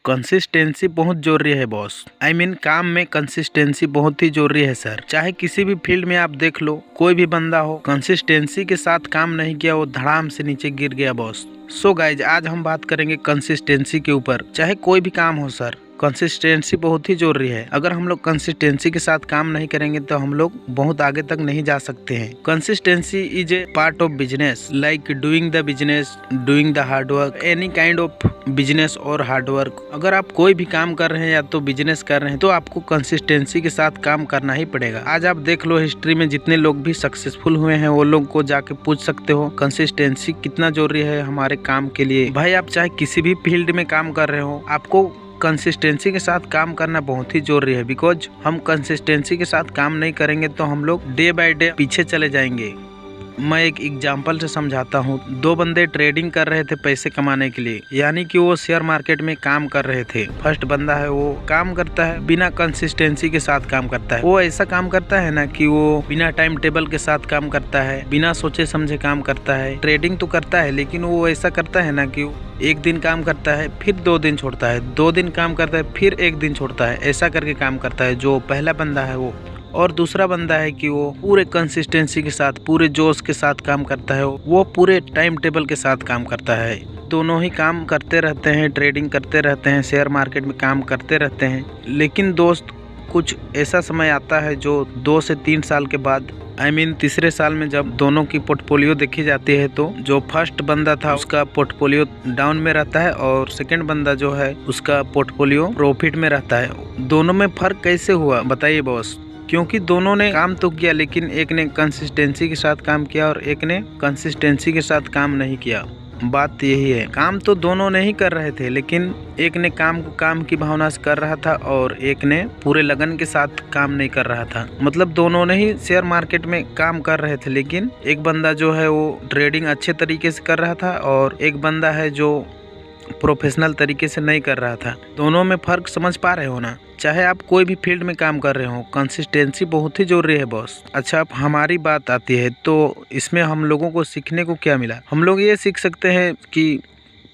Consistency बहुत जरूरी है बॉस। काम में कंसिस्टेंसी बहुत ही जरूरी है सर। चाहे किसी भी फील्ड में आप देख लो, कोई भी बंदा हो, कंसिस्टेंसी के साथ काम नहीं किया, वो धड़ाम से नीचे गिर गया बॉस। सो गाइज, आज हम बात करेंगे कंसिस्टेंसी के ऊपर। चाहे कोई भी काम हो सर, कंसिस्टेंसी बहुत ही जरूरी है। अगर हम लोग कंसिस्टेंसी के साथ काम नहीं करेंगे तो हम लोग बहुत आगे तक नहीं जा सकते हैं। Consistency is a part of business, like doing the business, doing the hard work, any kind of business और हार्ड वर्क। अगर आप कोई भी काम कर रहे हैं या तो बिजनेस कर रहे हैं तो आपको कंसिस्टेंसी के साथ काम करना ही पड़ेगा। आज आप देख लो, हिस्ट्री में जितने लोग भी सक्सेसफुल हुए हैं वो लोग को जाके पूछ सकते हो कंसिस्टेंसी कितना जरूरी है हमारे काम के लिए। भाई, आप चाहे किसी भी फील्ड में काम कर रहे हो, आपको कंसिस्टेंसी के साथ काम करना बहुत ही जरूरी है। बिकॉज हम कंसिस्टेंसी के साथ काम नहीं करेंगे तो हम लोग डे बाय डे पीछे चले जाएंगे। मैं एक एग्जांपल से समझाता हूँ। दो बंदे ट्रेडिंग कर रहे थे पैसे कमाने के लिए, यानी कि वो शेयर मार्केट में काम कर रहे थे। फर्स्ट बंदा है, वो काम करता है बिना कंसिस्टेंसी के साथ काम करता है। वो ऐसा काम करता है ना कि वो बिना टाइम टेबल के साथ काम करता है, बिना सोचे समझे काम करता है। ट्रेडिंग तो करता है लेकिन वो ऐसा करता है ना कि एक दिन काम करता है, फिर 2 दिन छोड़ता है, 2 दिन काम करता है, फिर 1 दिन छोड़ता है। ऐसा करके काम करता है जो पहला बंदा है वो। और दूसरा बंदा है कि वो पूरे कंसिस्टेंसी के साथ, पूरे जोश के साथ काम करता है। वो पूरे टाइम टेबल के साथ काम करता है। दोनों ही काम करते रहते हैं, ट्रेडिंग करते रहते हैं, शेयर मार्केट में काम करते रहते हैं। लेकिन दोस्त, कुछ ऐसा समय आता है जो 2 से 3 साल के बाद, तीसरे साल में जब दोनों की पोर्टफोलियो देखी जाती है तो जो फर्स्ट बंदा था उसका पोर्टफोलियो डाउन में रहता है और सेकंड बंदा जो है उसका पोर्टफोलियो प्रॉफिट में रहता है। दोनों में फर्क कैसे हुआ बताइए बॉस? क्योंकि दोनों ने काम तो किया लेकिन एक ने कंसिस्टेंसी के साथ काम किया और एक ने कंसिस्टेंसी के साथ काम नहीं किया। बात यही है, काम तो दोनों ने ही कर रहे थे लेकिन एक ने काम को काम की भावना से कर रहा था और एक ने पूरे लगन के साथ काम नहीं कर रहा था। मतलब दोनों ने ही शेयर मार्केट में काम कर रहे थे लेकिन एक बंदा जो है वो ट्रेडिंग अच्छे तरीके से कर रहा था और एक बंदा है जो प्रोफेशनल तरीके से नहीं कर रहा था। दोनों में फर्क समझ पा रहे हो ना? चाहे आप कोई भी फील्ड में काम कर रहे हो, कंसिस्टेंसी बहुत ही जरूरी है बॉस। अच्छा, अब हमारी बात आती है तो इसमें हम लोगों को सीखने को क्या मिला? हम लोग ये सीख सकते हैं कि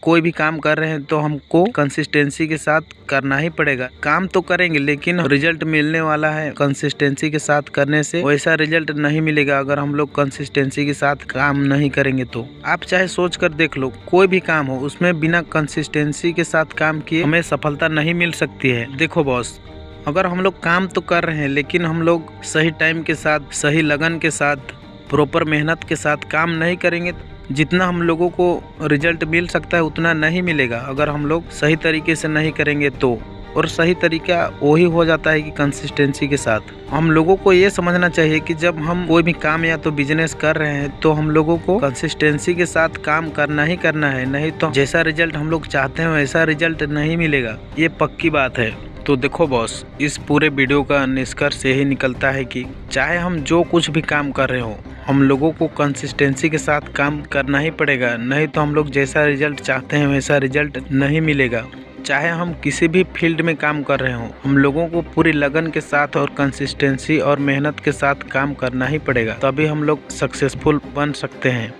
कोई भी काम कर रहे हैं तो हमको कंसिस्टेंसी के साथ करना ही पड़ेगा। काम तो करेंगे लेकिन रिजल्ट मिलने वाला है कंसिस्टेंसी के साथ करने से। वैसा रिजल्ट नहीं मिलेगा अगर हम लोग कंसिस्टेंसी के साथ काम नहीं करेंगे तो। आप चाहे सोच कर देख लो, कोई भी काम हो उसमें बिना कंसिस्टेंसी के साथ काम किए हमें सफलता नहीं मिल सकती है। देखो बॉस, अगर हम लोग काम तो कर रहे हैं लेकिन हम लोग सही टाइम के साथ, सही लगन के साथ, प्रॉपर मेहनत के साथ काम नहीं करेंगे, जितना हम लोगों को रिजल्ट मिल सकता है उतना नहीं मिलेगा अगर हम लोग सही तरीके से नहीं करेंगे तो। और सही तरीका वही हो जाता है कि कंसिस्टेंसी के साथ। हम लोगों को ये समझना चाहिए कि जब हम कोई भी काम या तो बिजनेस कर रहे हैं तो हम लोगों को कंसिस्टेंसी के साथ काम करना ही करना है, नहीं तो जैसा रिजल्ट हम लोग चाहते हैं वैसा रिजल्ट नहीं मिलेगा। ये पक्की बात है। तो देखो बॉस, इस पूरे वीडियो का निष्कर्ष यही निकलता है कि चाहे हम जो कुछ भी काम कर रहे हो, हम लोगों को कंसिस्टेंसी के साथ काम करना ही पड़ेगा, नहीं तो हम लोग जैसा रिजल्ट चाहते हैं वैसा रिजल्ट नहीं मिलेगा। चाहे हम किसी भी फील्ड में काम कर रहे हो, हम लोगों को पूरी लगन के साथ और कंसिस्टेंसी और मेहनत के साथ काम करना ही पड़ेगा, तभी हम लोग सक्सेसफुल बन सकते हैं।